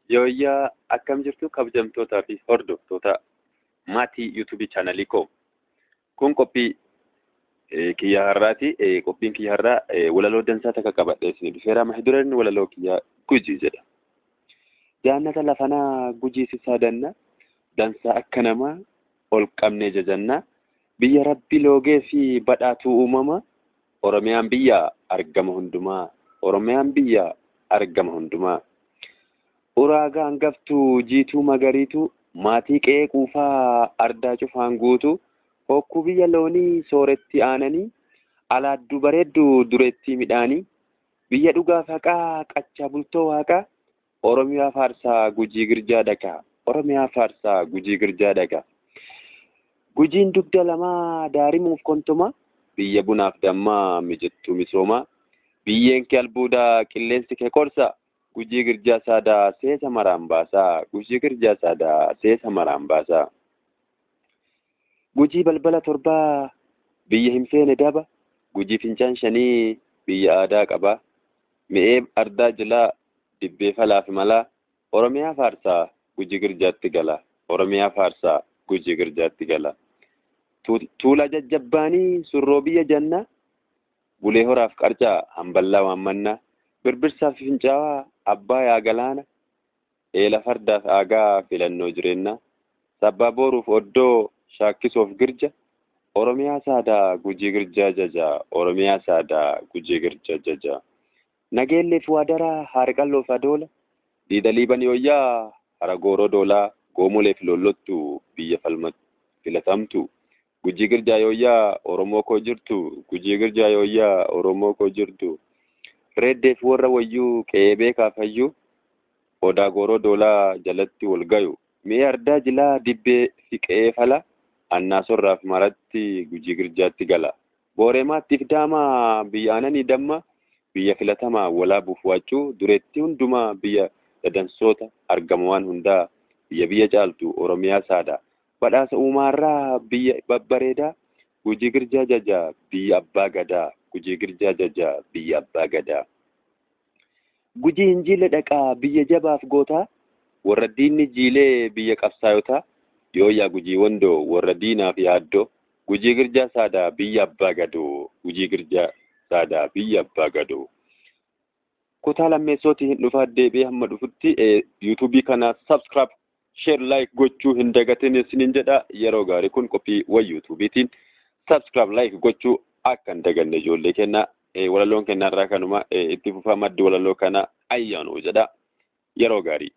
Yooyyaa akkam jirtu kabajamtootaa fi hordoftoota maatii YouTube channelii koo. Kun qophii kiyya har'aati. Qophiin kiyya har'aa walaloo dansaa takka qabadhee isin dhufeera. Mahidureen walaloo kiyya Gujii jedha. Jaannata lafanaa Gujii sisaadanna dansaa akka namaa ol qabnee jajanna. Biyya Rabbi loogee fi badhaatuu uumama. Oromiyaan biyya argama hundumaa. Oromiyaan biyya argama hundumaa. Uraagaa hangaftuu jiituu magariitu maatii qe'ee quufaa ardaa cufaan guutu hokkuu biyya loonii sooretti aananii alaadduu bareedduu dureetti midhaanii biyya dhugaaf haqaa qachaa bultoo waaqaa Oromiyaa faarsaa Gujii girjaa dhagaa Oromiyaa faarsaa Gujii girjaa dhagaa Gujiin dugda lamaa daarimuuf kontoma biyya bunaaf dammaa mijattuu misoomaa biyyeen kee albuudaa qilleensi kee qorsa Gujii girjaa saadaa seesa maraan baasaa Gujii girjaa saadaa seesa maraan baasaa Gujii balbala torbaa biyya hin feene daba Gujii fincaan shanii biyya aadaa qaba mi'ee ardaa jilaa dibbee falaafi malaa Oromiyaa faarsaa Gujii girjaatti gala Oromiyaa faarsaa Gujii girjaatti gala tuula jajjabbaanii surroo biyya jannaa bulee horaaf qarcaa hamballaa waammannaa birbirsaa fi fincaawaa abbaa yaa galaana eela fardaaf aagaa filannoo jireenyaa sabbaa booruuf oddoo shaakkisuuf girja Oromiyaa saadaa Gujii girjaa jajaa Oromiyaa saadaa Gujii girjaa jajaa nageelleef waadaraa haarqalloof adoola diidaliiban yooyyaa haragooroo doolaa goomoleef lollottu biyya filatamtu Gujii girjaa yooyyaa Oromoo koo jirtu Gujii girjaa yooyyaa Oromoo koo jirtu Reddeef warra wayyuu qe'ee beekaaf hayyuu odaa gooroo doolaa jalatti wal gayu mee ardaa jilaa dibbee fi qe'ee fala annaasorraaf maratti Gujii girjaatti gala booreemaattiif daamaa biyya aananii damma biyya filatamaa walaabuuf waachuu dureetti hundumaa biyya dadansoota argama waan hundaa biyya caaltu Oromiyaa saadaa badhaasa uumaarraa biyya babbareedaa Gujii girjaa jajaa biyya abbaa gadaa Gujii girjaa jajaa biyya abbaa gadaa Gujii hin jiille dhaqaa biyya jabaaf gootaa warra diinni jiilee biyya qabsaayotaa yooyyaa Gujii wandoo warra diinaaf yaaddoo Gujii girjaa saadaa biyya abbaa gadoo Gujii girjaa saadaa biyya abbaa gadoo kutaa lammeessootii hin dhufaa deebi'ee hamma dhufutti yuutuubii kana subscribe share like gochuu hin dagatin isiniin jedha yeroo gaarii kun qophii yuutuubiitiin subscribe like gochuu akka hin daganne ijoollee kenna walaloon kennarraa kanuma itti fufaa maddi walaloo kana ayyaanuu jedha yeroo gaarii